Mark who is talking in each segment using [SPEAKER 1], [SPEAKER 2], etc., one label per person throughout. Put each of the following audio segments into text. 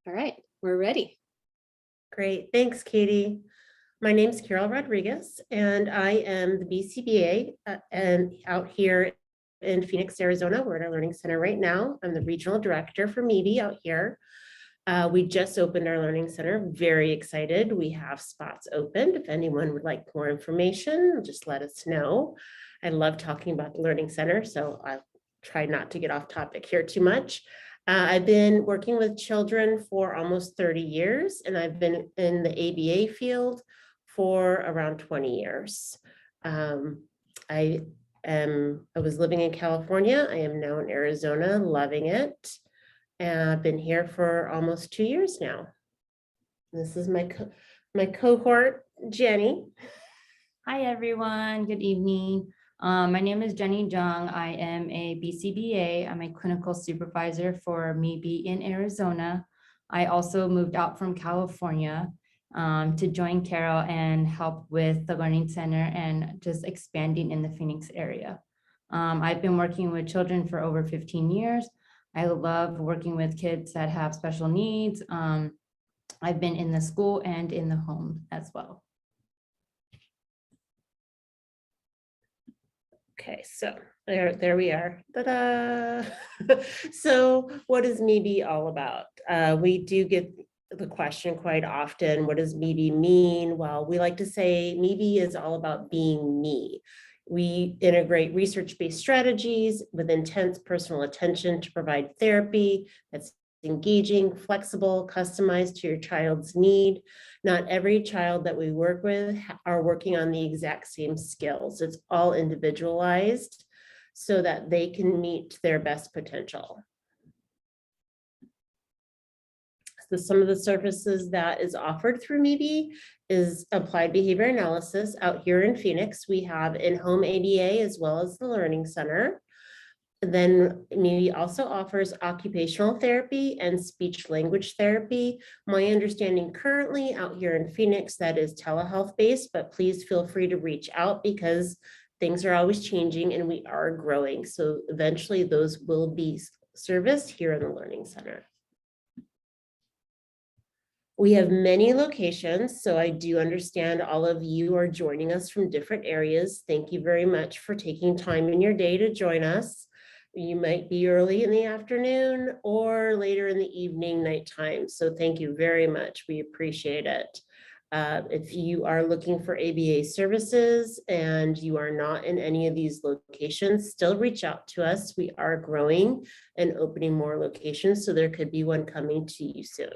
[SPEAKER 1] All right, we're ready.
[SPEAKER 2] Great, thanks, Katie. My name's Carol Rodrigues, and I am the BCBA and out here in Phoenix, Arizona. We're at our learning center right now. I'm the regional director for MeBe out here. We just opened our learning center. Very excited. We have spots open. If anyone would like more information, just let us know. I love talking about the learning center, so I'll try not to get off topic here too much. I've been working with children for almost 30 years, and I've been in the ABA field for around 20 years. I was living in California. I am now in Arizona, loving it. And I've been here for almost 2 years now. This is my cohort, Jenny.
[SPEAKER 3] Hi, everyone. Good evening. My name is Jenny Jung. I am a BCBA. I'm a clinical supervisor for MeBe in Arizona. I also moved out from California to join Carol and help with the Learning Center and just expanding in the Phoenix area. I've been working with children for over 15 years. I love working with kids that have special needs. I've been in the school and in the home as well.
[SPEAKER 2] Okay, so there we are. Ta-da! So what is MeBe all about? We do get the question quite often, what does MeBe mean? Well, we like to say MeBe is all about being me. We integrate research-based strategies with intense personal attention to provide therapy that's engaging, flexible, customized to your child's need. Not every child that we work with are working on the exact same skills. It's all individualized so that they can meet their best potential. So some of the services that is offered through MeBe is applied behavior analysis. Out here in Phoenix, we have in-home ADA as well as the Learning Center. Then MeBe also offers occupational therapy and speech language therapy. My understanding currently out here in Phoenix, that is telehealth based, but please feel free to reach out because things are always changing and we are growing. So eventually those will be serviced here in the Learning Center. We have many locations, so I do understand all of you are joining us from different areas. Thank you very much for taking time in your day to join us. You might be early in the afternoon or later in the evening, nighttime. So thank you very much. We appreciate it. If you are looking for ABA services and you are not in any of these locations, still reach out to us. We are growing and opening more locations, so there could be one coming to you soon.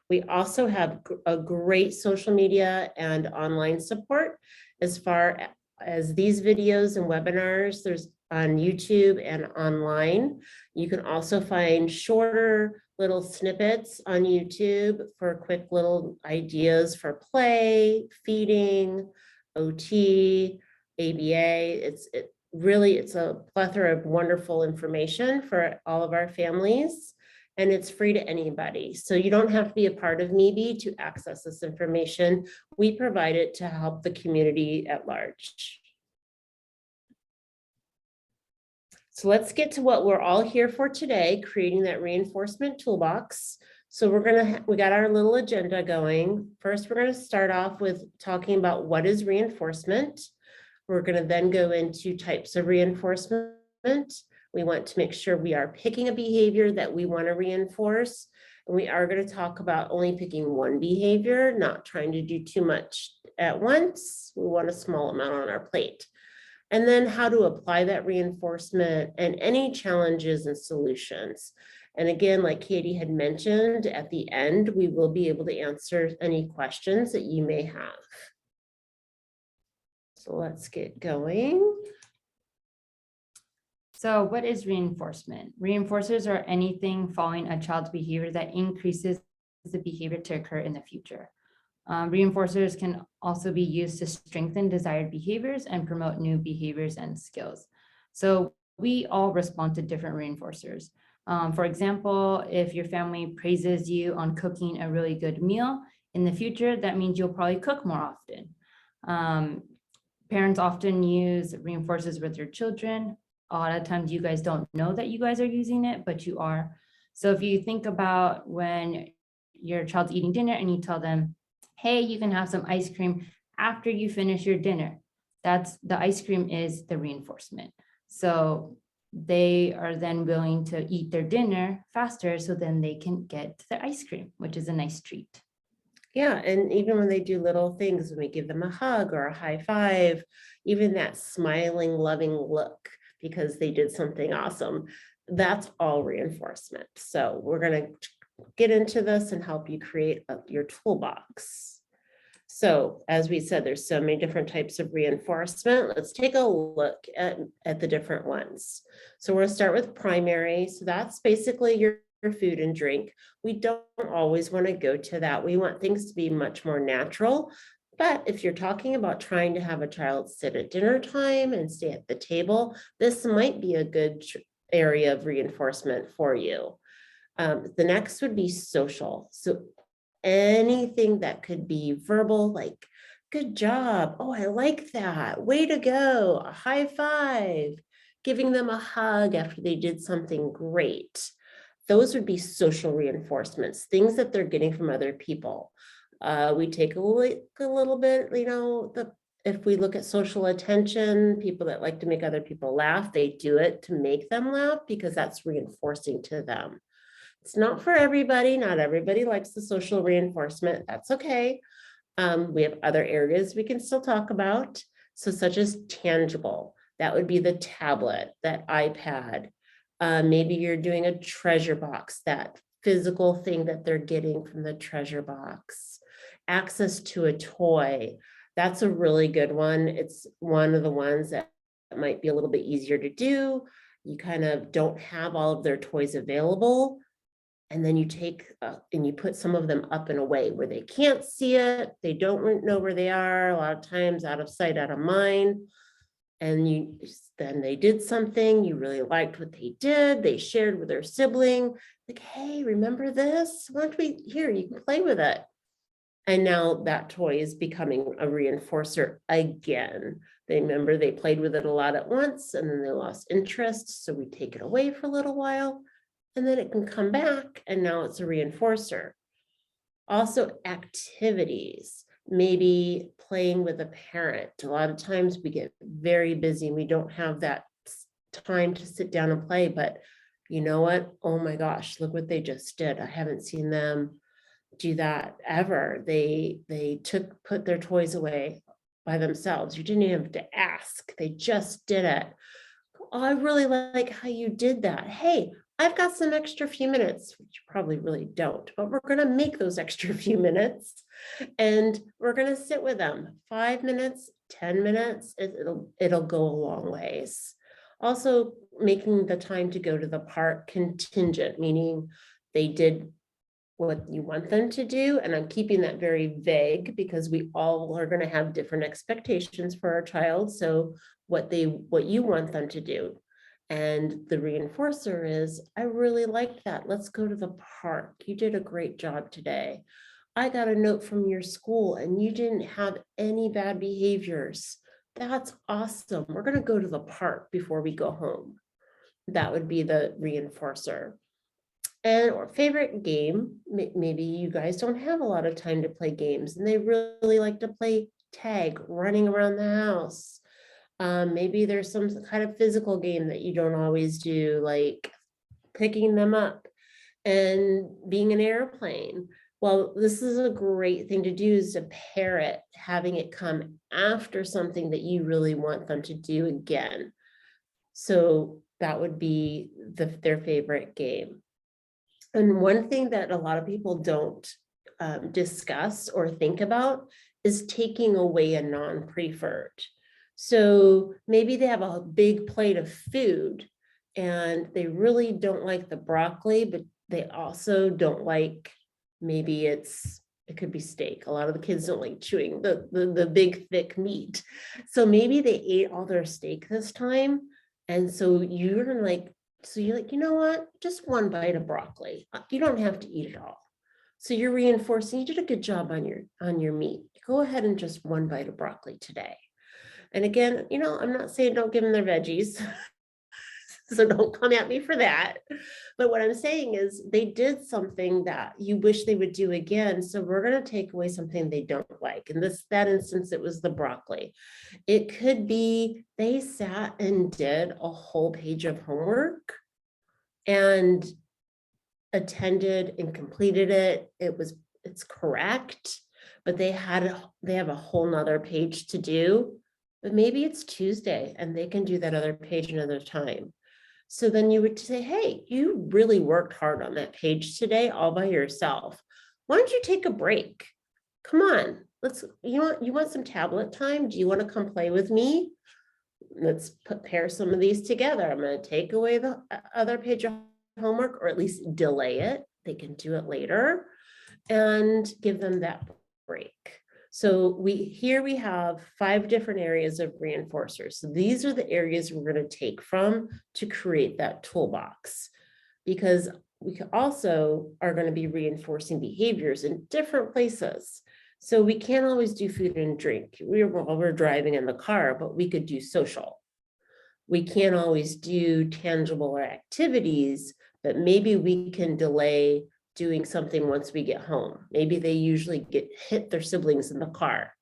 [SPEAKER 2] We also have a great social media and online support as far as these videos and webinars. There's on YouTube and online. You can also find shorter little snippets on YouTube for quick little ideas for play, feeding, OT, ABA. It's a plethora of wonderful information for all of our families. And it's free to anybody. So you don't have to be a part of MeBe to access this information. We provide it to help the community at large. So let's get to what we're all here for today, creating that reinforcement toolbox. So we got our little agenda going. First, we're gonna start off with talking about what is reinforcement. We're gonna then go into types of reinforcement. We want to make sure we are picking a behavior that we want to reinforce. And we are going to talk about only picking one behavior, not trying to do too much at once. We want a small amount on our plate. And then how to apply that reinforcement and any challenges and solutions. And again, like Katie had mentioned, at the end, we will be able to answer any questions that you may have. So let's get going.
[SPEAKER 3] So what is reinforcement? Reinforcers are anything following a child's behavior that increases the behavior to occur in the future. Reinforcers can also be used to strengthen desired behaviors and promote new behaviors and skills. So we all respond to different reinforcers. For example, if your family praises you on cooking a really good meal, in the future, that means you'll probably cook more often. Parents often use reinforcers with their children. a lot of times you guys don't know that you guys are using it, but you are. So if you think about when your child's eating dinner and you tell them, hey, you can have some ice cream after you finish your dinner. That's the ice cream is the reinforcement. So they are then willing to eat their dinner faster so then they can get their ice cream, which is a nice treat.
[SPEAKER 2] Yeah, and even when they do little things, when we give them a hug or a high five, even that smiling, loving look because they did something awesome, that's all reinforcement. So we're going to get into this and help you create your toolbox. So as we said, there's so many different types of reinforcement. Let's take a look at the different ones. So we're going to start with primary. So that's basically your food and drink. We don't always want to go to that. We want things to be much more natural. But if you're talking about trying to have a child sit at dinner time and stay at the table, this might be a good area of reinforcement for you. The next would be social. So anything that could be verbal, like, good job. Oh, I like that. Way to go. A high five. Giving them a hug after they did something great. Those would be social reinforcements, things that they're getting from other people. We take a little bit, if we look at social attention, people that like to make other people laugh, they do it to make them laugh because that's reinforcing to them. It's not for everybody. Not everybody likes the social reinforcement. That's okay. We have other areas we can still talk about. So such as tangible, that would be the tablet, that iPad. Maybe you're doing a treasure box, that physical thing that they're getting from the treasure box. Access to a toy. That's a really good one. It's one of the ones that might be a little bit easier to do. You kind of don't have all of their toys available. And then you take and you put some of them up in a way where they can't see it. They don't know where they are. A lot of times out of sight, out of mind. And then they did something, you really liked what they did. They shared with their sibling, like, hey, remember this? Why don't we, here, you can play with it. And now that toy is becoming a reinforcer again. They remember they played with it a lot at once and then they lost interest. So we take it away for a little while. And then it can come back and now it's a reinforcer. Also activities, maybe playing with a parent. A lot of times we get very busy and we don't have that time to sit down and play, but you know what? Oh my gosh, look what they just did. I haven't seen them do that ever. They put their toys away by themselves. You didn't even have to ask. They just did it. Oh, I really like how you did that. Hey, I've got some extra few minutes, which you probably really don't, but we're going to make those extra few minutes and we're going to sit with them 5 minutes, 10 minutes. It'll go a long ways. Also making the time to go to the park contingent, meaning they did what you want them to do. And I'm keeping that very vague because we all are going to have different expectations for our child. So what you want them to do. And the reinforcer is, I really liked that. Let's go to the park. You did a great job today. I got a note from your school and you didn't have any bad behaviors. That's awesome. We're going to go to the park before we go home. That would be the reinforcer. And or favorite game, maybe you guys don't have a lot of time to play games and they really like to play tag, running around the house. Maybe there's some kind of physical game that you don't always do, like picking them up and being an airplane. Well, this is a great thing to do, is to pair it, having it come after something that you really want them to do again. So that would be their favorite game. And one thing that a lot of people don't discuss or think about is taking away a non-preferred. So maybe they have a big plate of food and they really don't like the broccoli, but they also don't like, maybe it could be steak. A lot of the kids don't like chewing the big thick meat. So maybe they ate all their steak this time. And so you're like, you know what? Just one bite of broccoli. You don't have to eat it all. So you're reinforcing, you did a good job on your meat. Go ahead and just one bite of broccoli today. And again, I'm not saying don't give them their veggies. So don't come at me for that. But what I'm saying is they did something that you wish they would do again. So we're going to take away something they don't like. In that instance, it was the broccoli. It could be they sat and did a whole page of homework and attended and completed it. It's correct, but they have a whole nother page to do. But maybe it's Tuesday and they can do that other page another time. So then you would say, hey, you really worked hard on that page today all by yourself. Why don't you take a break? Come on, you want some tablet time? Do you want to come play with me? Let's pair some of these together. I'm going to take away the other page of homework, or at least delay it. They can do it later and give them that break. So here we have 5 different areas of reinforcers. So these are the areas we're going to take from to create that toolbox, because we also are going to be reinforcing behaviors in different places. So we can't always do food and drink. We're driving in the car, but we could do social. We can't always do tangible activities, but maybe we can delay doing something once we get home. Maybe they usually hit their siblings in the car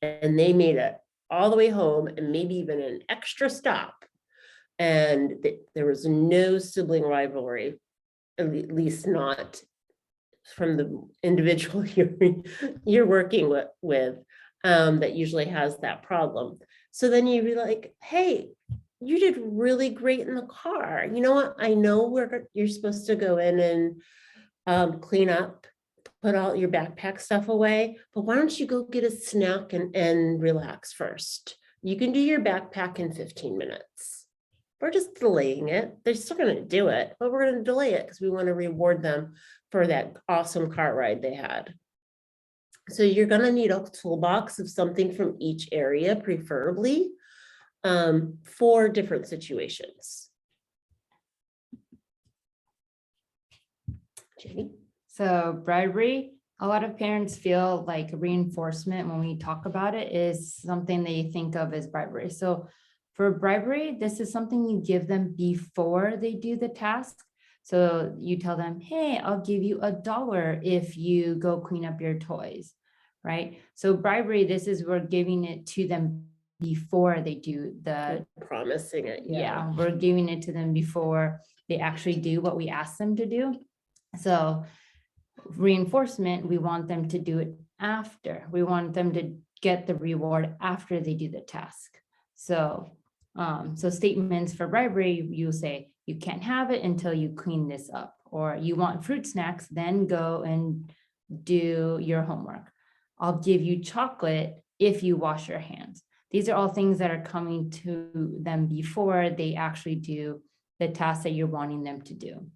[SPEAKER 2] and they made it all the way home and maybe even an extra stop. And there was no sibling rivalry, at least not from the individual you're working with that usually has that problem. So then you'd be like, hey, you did really great in the car. You know what? I know you're supposed to go in and clean up, put all your backpack stuff away, but why don't you go get a snack and relax first? You can do your backpack in 15 minutes. We're just delaying it. They're still going to do it, but we're going to delay it because we want to reward them for that awesome car ride they had. So you're going to need a toolbox of something from each area, preferably for different situations. Jenny?
[SPEAKER 3] So bribery, a lot of parents feel like reinforcement when we talk about it is something they think of as bribery. So for bribery, this is something you give them before they do the task. So you tell them, hey, I'll give you $1 if you go clean up your toys, right? So bribery, this is we're giving it to them before they do
[SPEAKER 2] promising it.
[SPEAKER 3] Yeah, we're giving it to them before they actually do what we ask them to do. So reinforcement, we want them to do it after. We want them to get the reward after they do the task. So statements for bribery, you say, you can't have it until you clean this up, or you want fruit snacks, then go and do your homework. I'll give you chocolate if you wash your hands. These are all things that are coming to them before they actually do the task that you're wanting them to do.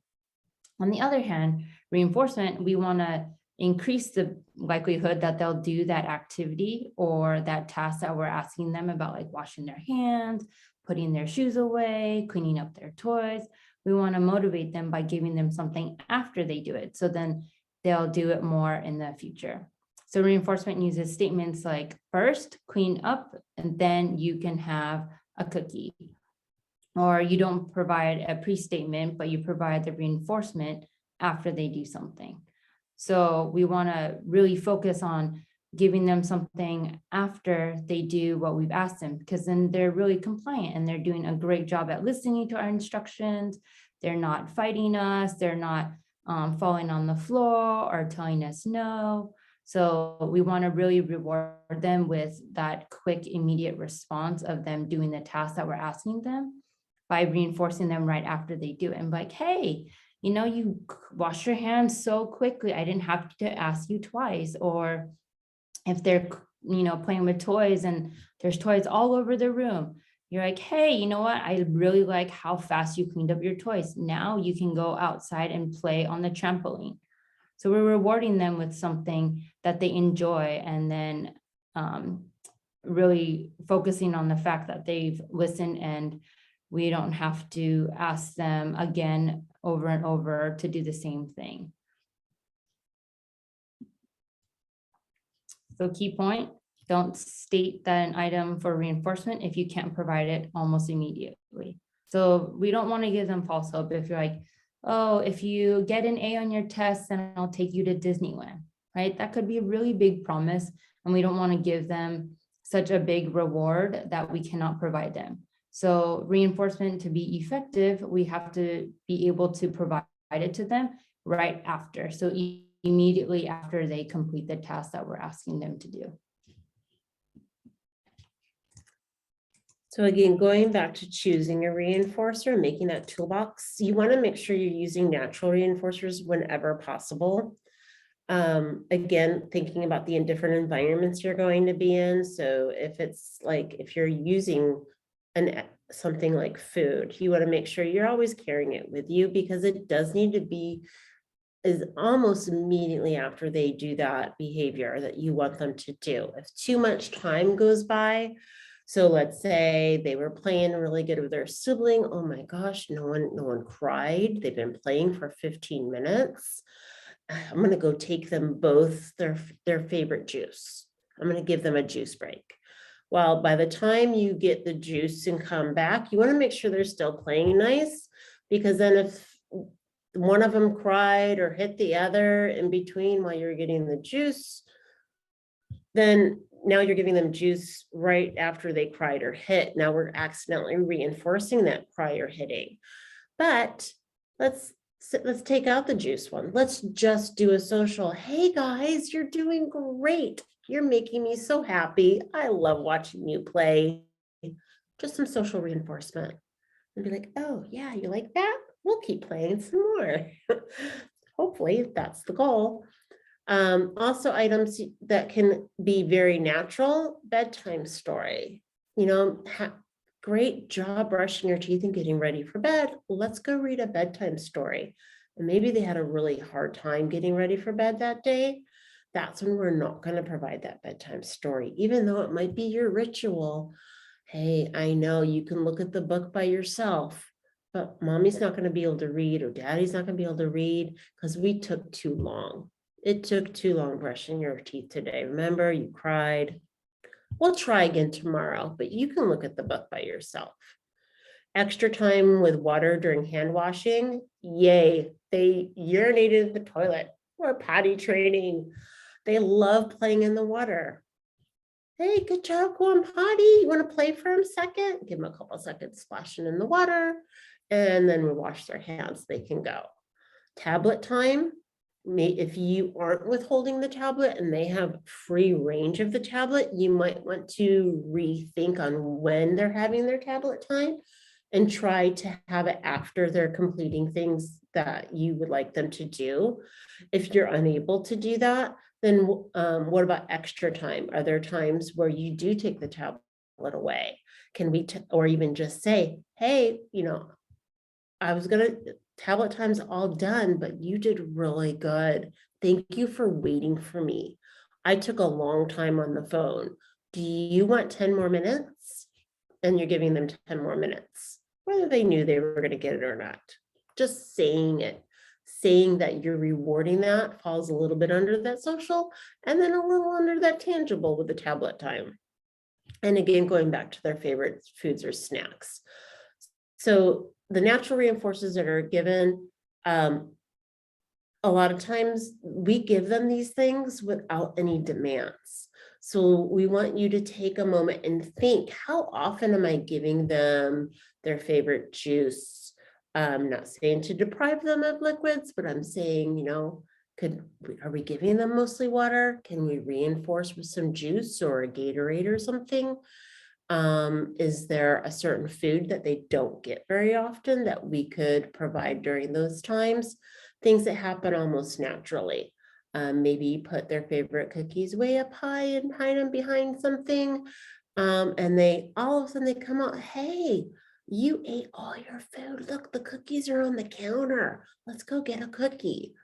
[SPEAKER 3] On the other hand, reinforcement, we want to increase the likelihood that they'll do that activity or that task that we're asking them about, like washing their hands, putting their shoes away, cleaning up their toys. We want to motivate them by giving them something after they do it. So then they'll do it more in the future. So reinforcement uses statements like, first clean up and then you can have a cookie. Or you don't provide a pre-statement, but you provide the reinforcement after they do something. So we want to really focus on giving them something after they do what we've asked them, because then they're really compliant and they're doing a great job at listening to our instructions. They're not fighting us. They're not falling on the floor or telling us no. So we want to really reward them with that quick, immediate response of them doing the task that we're asking them by reinforcing them right after they do it. And like, hey, you know, you wash your hands so quickly. I didn't have to ask you twice. Or if they're, you know, playing with toys and there's toys all over the room, you're like, hey, you know what? I really like how fast you cleaned up your toys. Now you can go outside and play on the trampoline. So we're rewarding them with something that they enjoy, and then really focusing on the fact that they've listened and we don't have to ask them again over and over to do the same thing. So key point, don't state that an item for reinforcement if you can't provide it almost immediately. So we don't want to give them false hope. If you're like, oh, if you get an A on your test, then I'll take you to Disneyland, right? That could be a really big promise. And we don't want to give them such a big reward that we cannot provide them. So reinforcement to be effective, we have to be able to provide it to them right after. So immediately after they complete the task that we're asking them to do.
[SPEAKER 2] So again, going back to choosing a reinforcer, making that toolbox, you want to make sure you're using natural reinforcers whenever possible. Again, thinking about the different environments you're going to be in. So if it's like, if you're using something like food, you want to make sure you're always carrying it with you, because it does need to be is almost immediately after they do that behavior that you want them to do. If too much time goes by, so let's say they were playing really good with their sibling. Oh my gosh, no one cried. They've been playing for 15 minutes. I'm going to go take them both their favorite juice. I'm going to give them a juice break. Well, by the time you get the juice and come back, you want to make sure they're still playing nice, because then if one of them cried or hit the other in between while you're getting the juice, then now you're giving them juice right after they cried or hit. Now we're accidentally reinforcing that prior hitting. But let's take out the juice one. Let's just do a social. Hey guys, you're doing great. You're making me so happy. I love watching you play. Just some social reinforcement. And be like, oh yeah, you like that? We'll keep playing some more. Hopefully that's the goal. Also items that can be very natural, bedtime story. You know, great job brushing your teeth and getting ready for bed. Let's go read a bedtime story. And maybe they had a really hard time getting ready for bed that day. That's when we're not going to provide that bedtime story, even though it might be your ritual. Hey, I know you can look at the book by yourself, but mommy's not going to be able to read, or daddy's not going to be able to read because we took too long. It took too long brushing your teeth today. Remember, you cried. We'll try again tomorrow, but you can look at the book by yourself. Extra time with water during hand washing. Yay, they urinated in the toilet. Or potty training. They love playing in the water. Hey, good job, go on potty. You want to play for a second? Give them a couple of seconds splashing in the water, and then we wash their hands. They can go. Tablet time. If you aren't withholding the tablet and they have free range of the tablet, you might want to rethink on when they're having their tablet time and try to have it after they're completing things that you would like them to do. If you're unable to do that, then what about extra time? Are there times where you do take the tablet away? Can we, or even just say, hey, you know, tablet time's all done, but you did really good. Thank you for waiting for me. I took a long time on the phone. Do you want 10 more minutes? And you're giving them 10 more minutes, whether they knew they were going to get it or not. Just saying it. Saying that you're rewarding that falls a little bit under that social, and then a little under that tangible with the tablet time. And again, going back to their favorite foods or snacks. So the natural reinforcers that are given, a lot of times we give them these things without any demands. So we want you to take a moment and think, how often am I giving them their favorite juice? I'm not saying to deprive them of liquids, but I'm saying, you know, are we giving them mostly water? Can we reinforce with some juice or a Gatorade or something? Is there a certain food that they don't get very often that we could provide during those times? Things that happen almost naturally. Maybe put their favorite cookies way up high and hide them behind something. And they all of a sudden they come out, hey, you ate all your food. Look, the cookies are on the counter. Let's go get a cookie.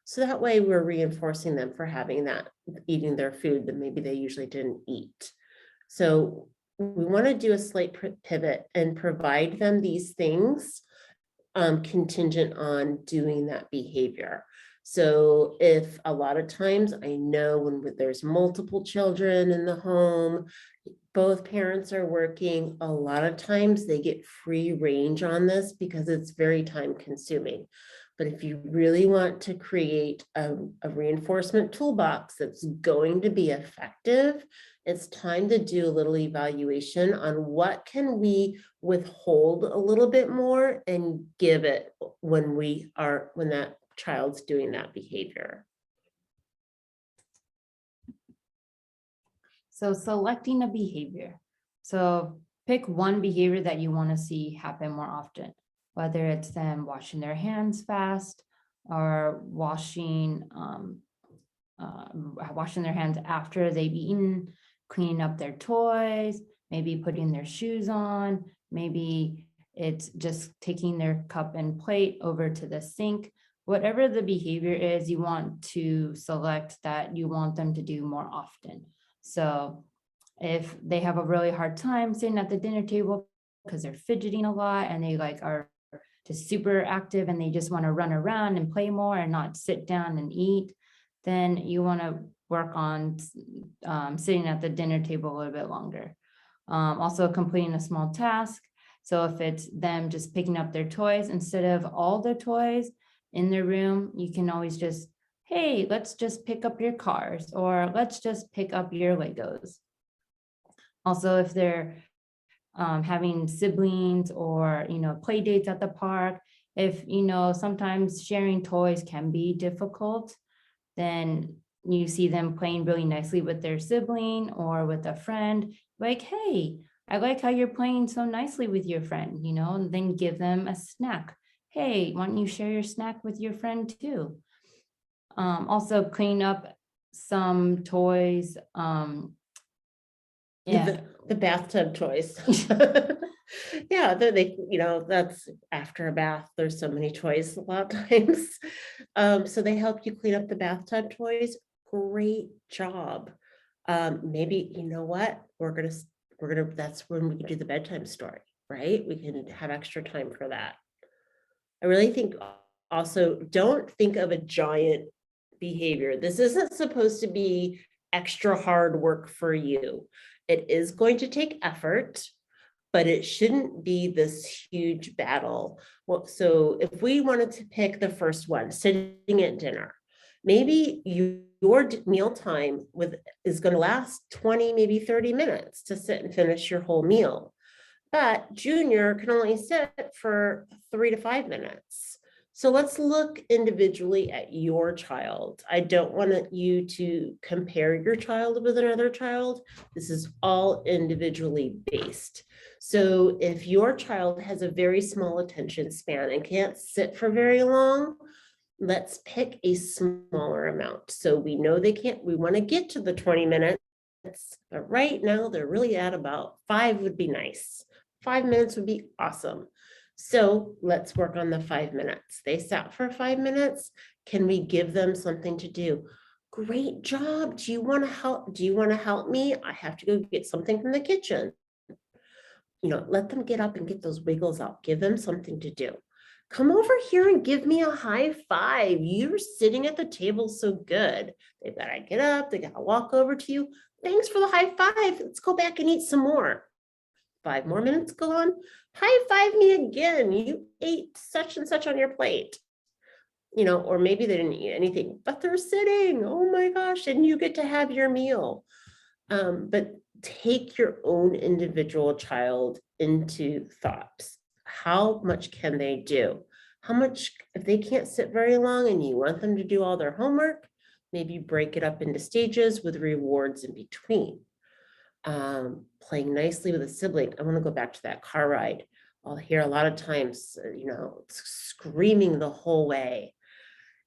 [SPEAKER 2] So that way we're reinforcing them for having that, eating their food that maybe they usually didn't eat. So we want to do a slight pivot and provide them these things contingent on doing that behavior. So if a lot of times I know when there's multiple children in the home, both parents are working, a lot of times they get free range on this because it's very time consuming. But if you really want to create a reinforcement toolbox that's going to be effective, it's time to do a little evaluation on what can we withhold a little bit more and give it when that child's doing that behavior.
[SPEAKER 3] So selecting a behavior. So pick one behavior that you want to see happen more often, whether it's them washing their hands fast or washing their hands after they've eaten, cleaning up their toys, maybe putting their shoes on, maybe it's just taking their cup and plate over to the sink. Whatever the behavior is, you want to select that you want them to do more often. So if they have a really hard time sitting at the dinner table because they're fidgeting a lot and they are just super active and they just want to run around and play more and not sit down and eat, then you want to work on sitting at the dinner table a little bit longer. Also completing a small task. So if it's them just picking up their toys, instead of all their toys in their room, you can always just, hey, let's just pick up your cars, or let's just pick up your Legos. Also, if they're having siblings or, play dates at the park, if, sometimes sharing toys can be difficult, then you see them playing really nicely with their sibling or with a friend, like, hey, I like how you're playing so nicely with your friend, and then give them a snack. Hey, why don't you share your snack with your friend too? Also clean up some toys. Yeah.
[SPEAKER 2] The bathtub toys. Yeah, that's after a bath. There's so many toys a lot of times. So they help you clean up the bathtub toys. Great job. Maybe, you know what? That's when we can do the bedtime story, right? We can have extra time for that. I really think also, don't think of a giant behavior. This isn't supposed to be extra hard work for you. It is going to take effort, but it shouldn't be this huge battle. Well, so if we wanted to pick the first one, sitting at dinner, maybe your meal time is going to last 20, maybe 30 minutes to sit and finish your whole meal. But Junior can only sit for 3 to 5 minutes. So let's look individually at your child. I don't want you to compare your child with another child. This is all individually based. So if your child has a very small attention span and can't sit for very long, let's pick a smaller amount. So we know we want to get to the 20 minutes, but right now they're really at about 5 would be nice. 5 minutes would be awesome. So let's work on the 5 minutes. They sat for 5 minutes. Can we give them something to do? Great job. Do you want to help? Do you want to help me? I have to go get something from the kitchen. Let them get up and get those wiggles out. Give them something to do. Come over here and give me a high five. You're sitting at the table so good. They've got to get up. They got to walk over to you. Thanks for the high five. Let's go back and eat some more. 5 more minutes go on. High five me again. You ate such and such on your plate. Or maybe they didn't eat anything, but they're sitting. Oh my gosh. And you get to have your meal. But take your own individual child into thoughts. How much can they do? How much, if they can't sit very long and you want them to do all their homework, maybe break it up into stages with rewards in between. Playing nicely with a sibling. I want to go back to that car ride. I'll hear a lot of times, screaming the whole way.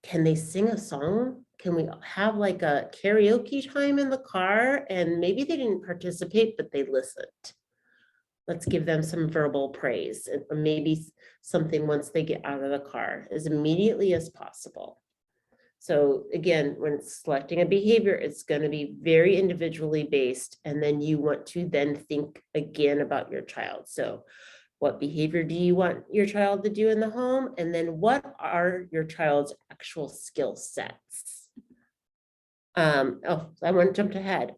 [SPEAKER 2] Can they sing a song? Can we have like a karaoke time in the car? And maybe they didn't participate, but they listened. Let's give them some verbal praise, or maybe something once they get out of the car as immediately as possible. So again, when selecting a behavior, it's going to be very individually based. And then you want to then think again about your child. So what behavior do you want your child to do in the home? And then what are your child's actual skill sets? I want to jump ahead.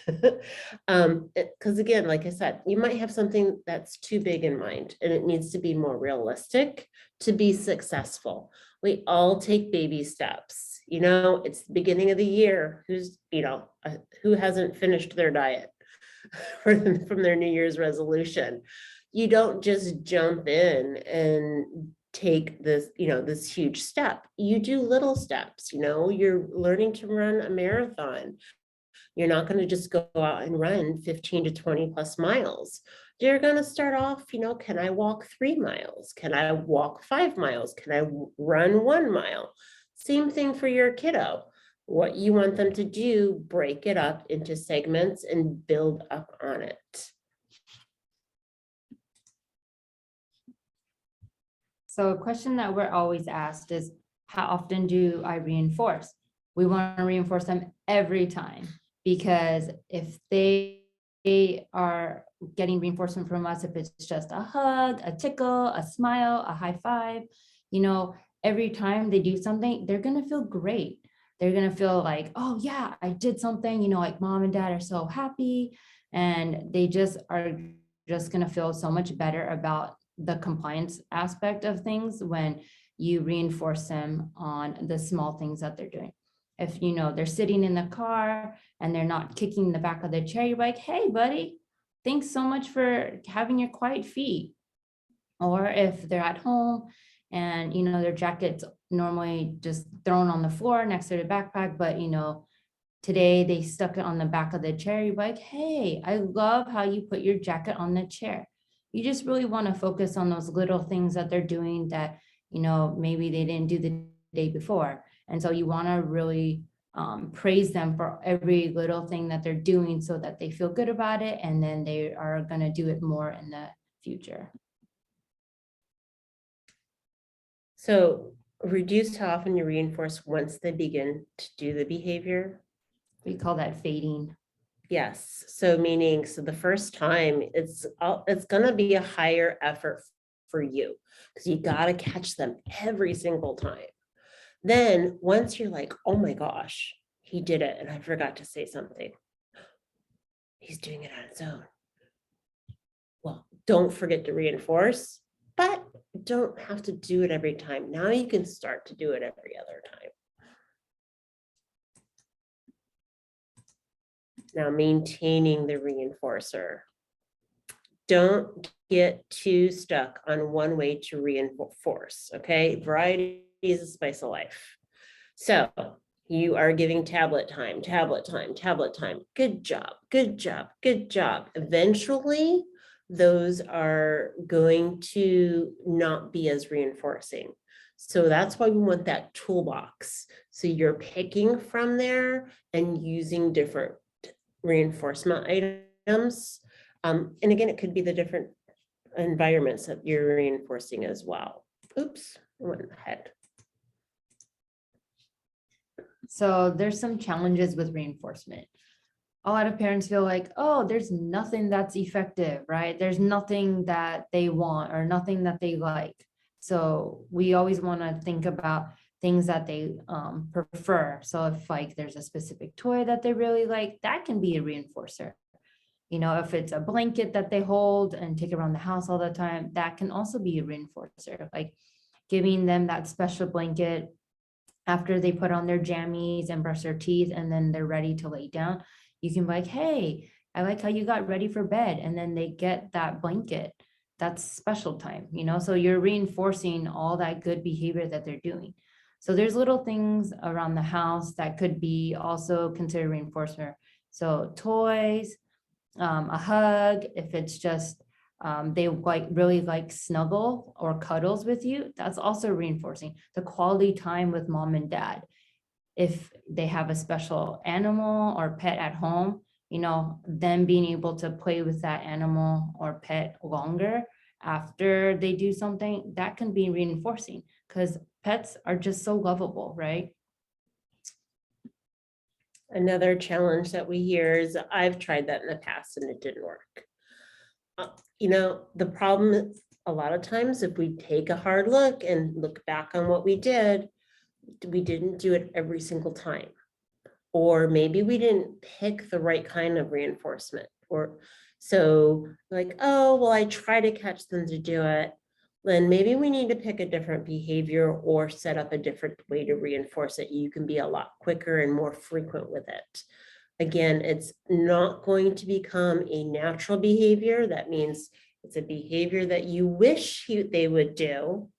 [SPEAKER 2] Because again, like I said, you might have something that's too big in mind and it needs to be more realistic to be successful. We all take baby steps. It's the beginning of the year. Who hasn't finished their diet from their New Year's resolution? You don't just jump in and take this huge step. You do little steps. You're learning to run a marathon. You're not going to just go out and run 15 to 20 plus miles. You're going to start off, can I walk 3 miles? Can I walk 5 miles? Can I run 1 mile? Same thing for your kiddo. What you want them to do, break it up into segments and build up on it.
[SPEAKER 3] So a question that we're always asked is, how often do I reinforce? We want to reinforce them every time, because if they are getting reinforcement from us, if it's just a hug, a tickle, a smile, a high five, every time they do something, they're going to feel great. They're going to feel like, oh yeah, I did something, like mom and dad are so happy, and they are just going to feel so much better about the compliance aspect of things when you reinforce them on the small things that they're doing. If they're sitting in the car and they're not kicking the back of the chair, you're like, hey buddy, thanks so much for having your quiet feet. Or if they're at home and their jacket's normally just thrown on the floor next to their backpack, but today they stuck it on the back of the chair, you're like, hey, I love how you put your jacket on the chair. You just really want to focus on those little things that they're doing that, maybe they didn't do the day before. And so you want to really praise them for every little thing that they're doing so that they feel good about it. And then they are going to do it more in the future.
[SPEAKER 2] So reduce how often you reinforce once they begin to do the behavior.
[SPEAKER 3] We call that fading.
[SPEAKER 2] Yes. So meaning, the first time it's going to be a higher effort for you because you got to catch them every single time. Then once you're like, oh my gosh, he did it and I forgot to say something. He's doing it on his own. Well, don't forget to reinforce, but don't have to do it every time. Now you can start to do it every other time. Now, maintaining the reinforcer. Don't get too stuck on one way to reinforce, okay? Variety is the spice of life. So you are giving tablet time. Good job, good job, good job. Eventually, those are going to not be as reinforcing. So that's why we want that toolbox. So you're picking from there and using different reinforcement items. And again, it could be the different environments that you're reinforcing as well. Oops, I went ahead.
[SPEAKER 3] So there's some challenges with reinforcement. A lot of parents feel like, oh, there's nothing that's effective, right? There's nothing that they want or nothing that they like. So we always want to think about things that they prefer. So if there's a specific toy that they really like, that can be a reinforcer. If it's a blanket that they hold and take around the house all the time, that can also be a reinforcer. Like giving them that special blanket after they put on their jammies and brush their teeth and then they're ready to lay down. You can be like, hey, I like how you got ready for bed. And then they get that blanket. That's special time, so you're reinforcing all that good behavior that they're doing. So there's little things around the house that could be also considered reinforcement. So toys, a hug, if it's just they really like snuggle or cuddles with you, that's also reinforcing. The quality time with mom and dad. If they have a special animal or pet at home, them being able to play with that animal or pet longer after they do something, that can be reinforcing because pets are just so lovable, right?
[SPEAKER 2] Another challenge that we hear is I've tried that in the past and it didn't work. The problem is a lot of times if we take a hard look and look back on what we didn't do it every single time. or maybe we didn't pick the right kind of reinforcement, or so like, oh, well, I try to catch them to do it. Then maybe we need to pick a different behavior or set up a different way to reinforce it. You can be a lot quicker and more frequent with it. Again, it's not going to become a natural behavior. That means it's a behavior that you wish they would do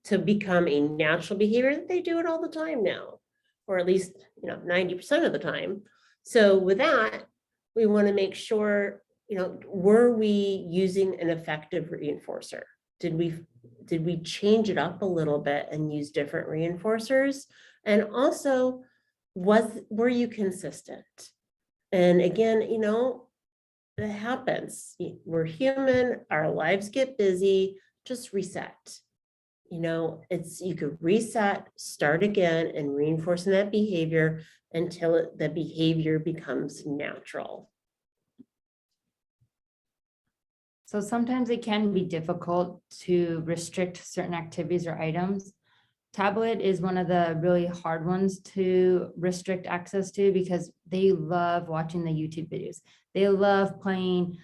[SPEAKER 2] to become a natural behavior that they do it all the time now, or at least 90% of the time. So with that, we want to make sure, were we using an effective reinforcer? Did we change it up a little bit and use different reinforcers? And also, were you consistent? And again, it happens. We're human, our lives get busy, just reset. You could reset, start again, and reinforcing that behavior until the behavior becomes natural.
[SPEAKER 3] So sometimes it can be difficult to restrict certain activities or items. Tablet is one of the really hard ones to restrict access to because they love watching the YouTube videos. They love playing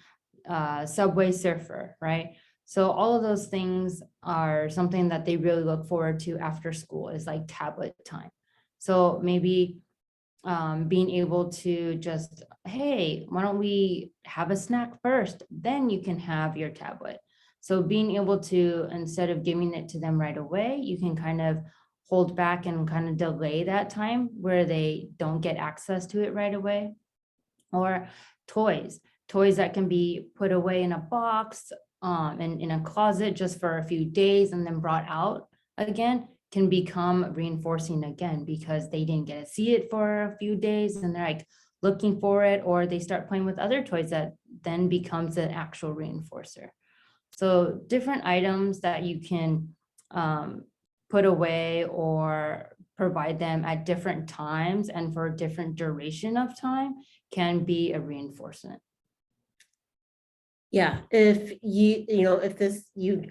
[SPEAKER 3] Subway Surfer, right? So all of those things are something that they really look forward to after school, is like tablet time. So maybe being able to just, hey, why don't we have a snack first? Then you can have your tablet. So being able to, instead of giving it to them right away, you can kind of hold back and kind of delay that time where they don't get access to it right away. Or toys that can be put away in a box and in a closet just for a few days and then brought out again can become reinforcing again because they didn't get to see it for a few days and they're like looking for it, or they start playing with other toys that then becomes an actual reinforcer. So different items that you can put away or provide them at different times and for a different duration of time can be a reinforcement.
[SPEAKER 2] Yeah, if you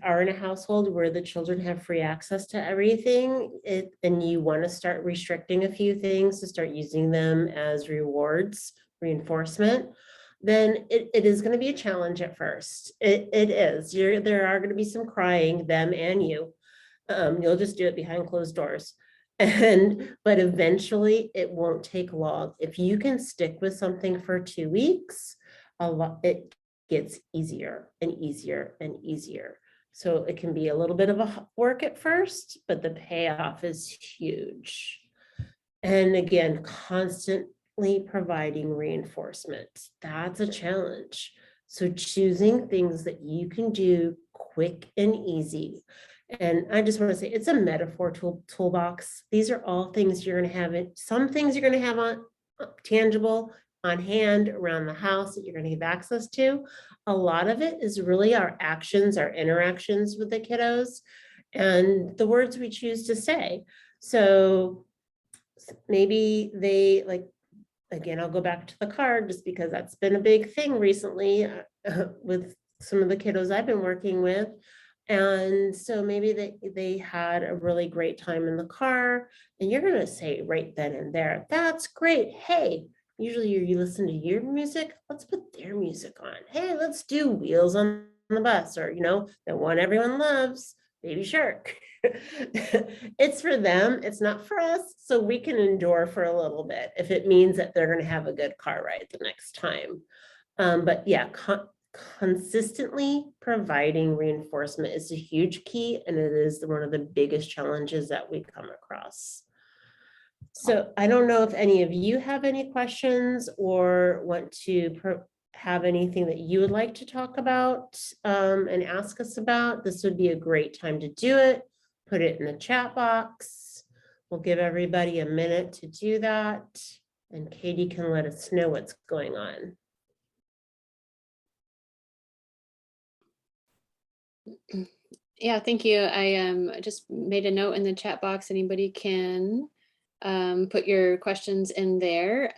[SPEAKER 2] are in a household where the children have free access to everything, and you want to start restricting a few things to start using them as rewards, reinforcement, then it is going to be a challenge at first. It is. There are going to be some crying, them and you. You'll just do it behind closed doors. But eventually it won't take long. If you can stick with something for 2 weeks, it gets easier and easier and easier. So it can be a little bit of a work at first, but the payoff is huge. And again, constantly providing reinforcement. That's a challenge. So choosing things that you can do quick and easy. And I just want to say it's a metaphor toolbox. These are all things you're going to have it. Some things you're going to have on tangible, on hand, around the house that you're going to have access to. A lot of it is really our actions, our interactions with the kiddos, and the words we choose to say. So maybe they again, I'll go back to the card just because that's been a big thing recently with some of the kiddos I've been working with. And so maybe they had a really great time in the car, and you're going to say right then and there, that's great. Hey, usually you listen to your music, let's put their music on. Hey, let's do Wheels on the Bus, or, the one everyone loves, Baby Shark. It's for them, it's not for us, so we can endure for a little bit if it means that they're going to have a good car ride the next time. But yeah, consistently providing reinforcement is a huge key, and it is one of the biggest challenges that we come across. So I don't know if any of you have any questions or want to have anything that you would like to talk about and ask us about. This would be a great time to do it. Put it in the chat box. We'll give everybody a minute to do that, and Katie can let us know what's going on.
[SPEAKER 1] Yeah, thank you. I just made a note in the chat box. Anybody can put your questions in there.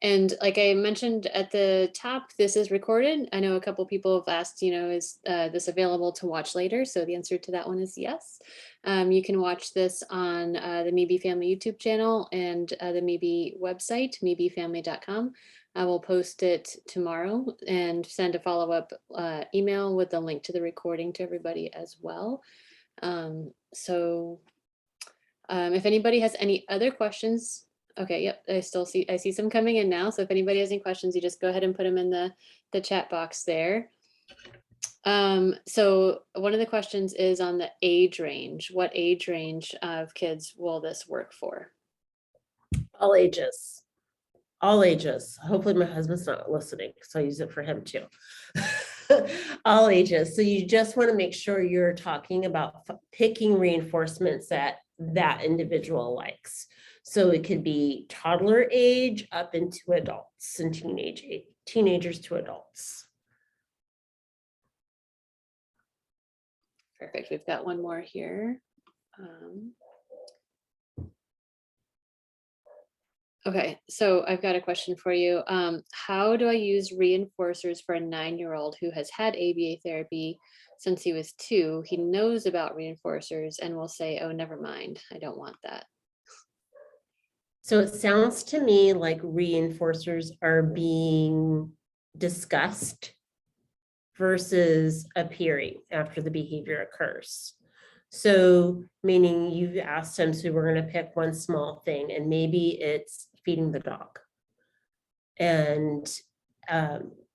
[SPEAKER 1] And like I mentioned at the top, this is recorded. I know a couple people have asked, is this available to watch later? So the answer to that one is yes. You can watch this on the MeBe Family YouTube channel and the MeBe website, mebefamily.com. I will post it tomorrow and send a follow-up email with the link to the recording to everybody as well. If anybody has any other questions, okay, yep, I see some coming in now. So if anybody has any questions, you just go ahead and put them in the chat box there. So one of the questions is on the age range. What age range of kids will this work for?
[SPEAKER 2] All ages. All ages. Hopefully my husband's not listening, so I use it for him too. All ages. So you just want to make sure you're talking about picking reinforcements that that individual likes. So it could be toddler age up into adults and teenagers to adults.
[SPEAKER 1] Perfect. We've got one more here. Okay, so I've got a question for you. How do I use reinforcers for a 9-year-old who has had ABA therapy since he was 2? He knows about reinforcers and will say, oh, never mind, I don't want that.
[SPEAKER 2] So it sounds to me like reinforcers are being discussed versus appearing after the behavior occurs. So meaning you've asked him, so we're going to pick one small thing, and maybe it's feeding the dog. And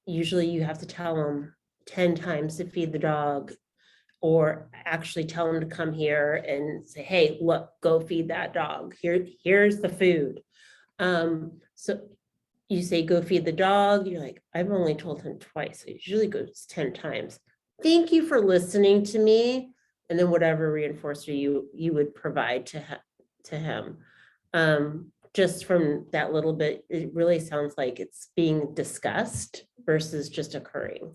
[SPEAKER 2] usually you have to tell them 10 times to feed the dog, or actually tell them to come here and say, hey, look, go feed that dog. Here's the food. So you say, go feed the dog. You're like, I've only told him twice. It usually goes 10 times. Thank you for listening to me. And then whatever reinforcer you would provide to him. Just from that little bit, it really sounds like it's being discussed versus just occurring.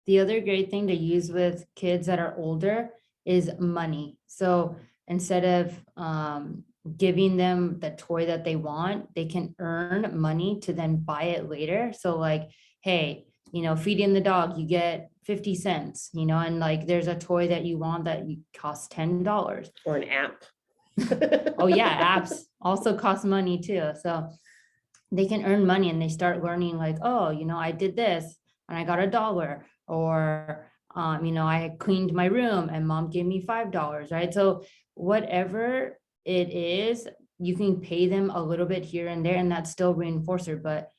[SPEAKER 3] The other great thing to use with kids that are older is money. So instead of giving them the toy that they want, they can earn money to then buy it later. So like, hey, feeding the dog, you get 50 cents, and like there's a toy that you want that costs $10.
[SPEAKER 2] Or an app.
[SPEAKER 3] Oh yeah, apps also cost money too. So they can earn money and they start learning like, oh, I did this and I got $1. Or, I cleaned my room and mom gave me $5, right? So whatever it is, you can pay them a little bit here and there, and that's still reinforcer, but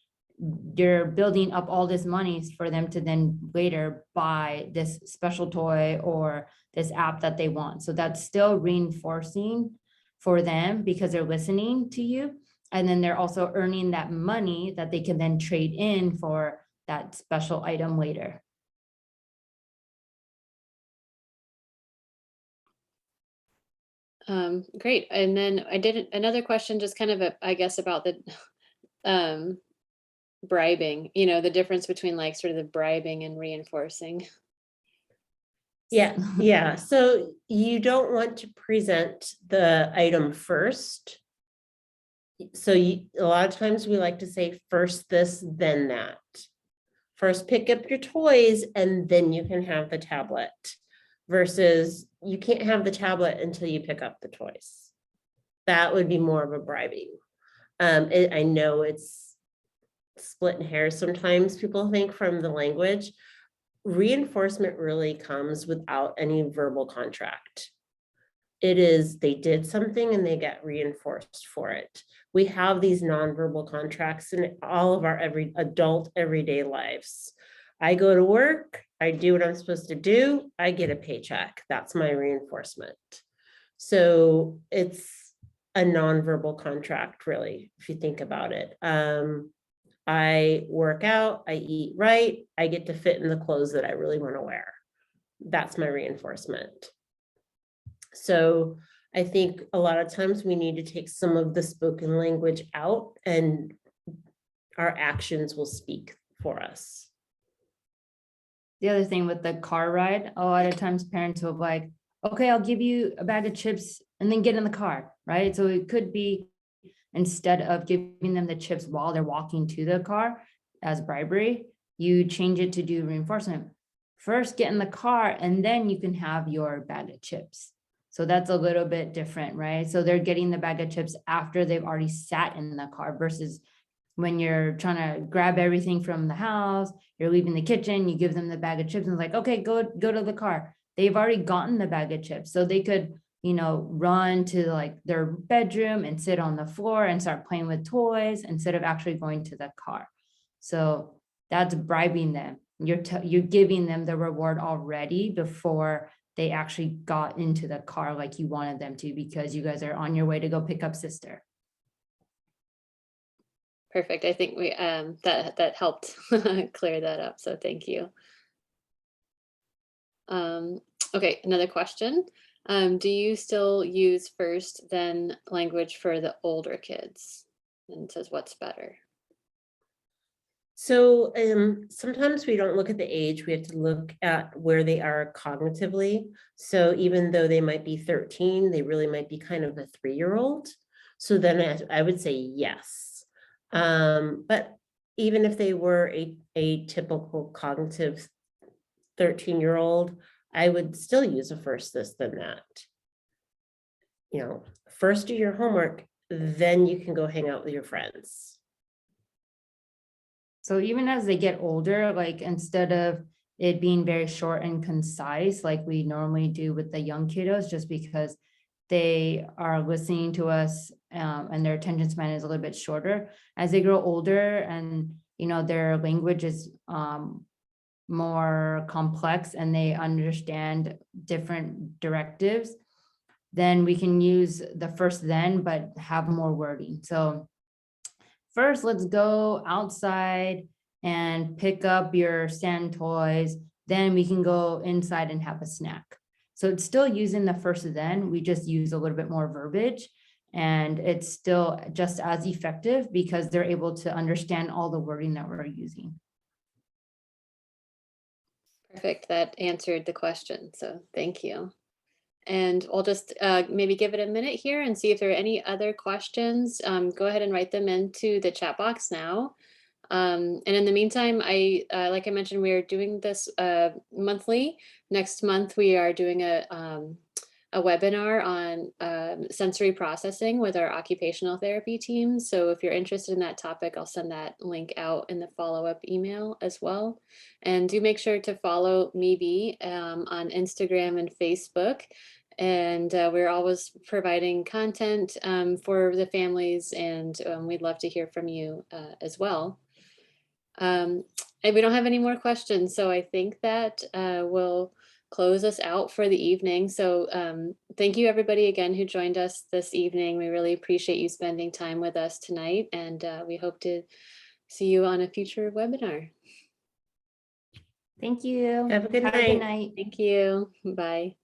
[SPEAKER 3] you're building up all this money for them to then later buy this special toy or this app that they want. So that's still reinforcing for them because they're listening to you. And then they're also earning that money that they can then trade in for that special item later.
[SPEAKER 1] Great. And then I did another question, just kind of, I guess, about the bribing, the difference between like sort of the bribing and reinforcing.
[SPEAKER 2] Yeah. So you don't want to present the item first. So a lot of times we like to say first this, then that. First pick up your toys and then you can have the tablet, versus you can't have the tablet until you pick up the toys. That would be more of a bribing. I know it's splitting hairs sometimes, people think, from the language. Reinforcement really comes without any verbal contract. It is, they did something and they get reinforced for it. We have these nonverbal contracts in all of our everyday lives. I go to work, I do what I'm supposed to do, I get a paycheck. That's my reinforcement. So it's a nonverbal contract, really, if you think about it. I work out, I eat right, I get to fit in the clothes that I really want to wear. That's my reinforcement. So I think a lot of times we need to take some of the spoken language out and our actions will speak for us.
[SPEAKER 3] The other thing with the car ride, a lot of times parents will be like, okay, I'll give you a bag of chips and then get in the car, right? So it could be instead of giving them the chips while they're walking to the car as bribery, you change it to do reinforcement. First, get in the car, and then you can have your bag of chips. So that's a little bit different, right? So they're getting the bag of chips after they've already sat in the car versus when you're trying to grab everything from the house, you're leaving the kitchen, you give them the bag of chips and it's like, okay, go to the car. They've already gotten the bag of chips. So they could, run to like their bedroom and sit on the floor and start playing with toys instead of actually going to the car. So that's bribing them. You're giving them the reward already before they actually got into the car like you wanted them to, because you guys are on your way to go pick up sister.
[SPEAKER 1] Perfect. I think we that helped clear that up. So thank you. Okay, another question. Do you still use first then language for the older kids? And it says what's better?
[SPEAKER 2] So sometimes we don't look at the age, we have to look at where they are cognitively. So even though they might be 13, they really might be kind of a 3-year-old. So then I would say yes. But even if they were a typical cognitive 13-year-old, I would still use a first this, then that. First do your homework, then you can go hang out with your friends.
[SPEAKER 3] So even as they get older, like instead of it being very short and concise, like we normally do with the young kiddos, just because they are listening to us and their attention span is a little bit shorter. As they grow older and, their language is more complex and they understand different directives, then we can use the first then, but have more wording. So first, let's go outside and pick up your sand toys. Then we can go inside and have a snack. So it's still using the first then, we just use a little bit more verbiage, and it's still just as effective because they're able to understand all the wording that we're using.
[SPEAKER 1] Perfect. That answered the question. So thank you. And I'll just maybe give it a minute here and see if there are any other questions. Go ahead and write them into the chat box now. And in the meantime, like I mentioned, we are doing this monthly. Next month, we are doing a webinar on sensory processing with our occupational therapy team. So if you're interested in that topic, I'll send that link out in the follow-up email as well. And do make sure to follow MeBe on Instagram and Facebook. And we're always providing content for the families, and we'd love to hear from you as well. And we don't have any more questions, so I think that will close us out for the evening. So thank you everybody again who joined us this evening. We really appreciate you spending time with us tonight, and we hope to see you on a future webinar.
[SPEAKER 3] Thank you.
[SPEAKER 2] Have a good
[SPEAKER 3] Have
[SPEAKER 2] night.
[SPEAKER 3] a good night.
[SPEAKER 1] Thank you. Bye.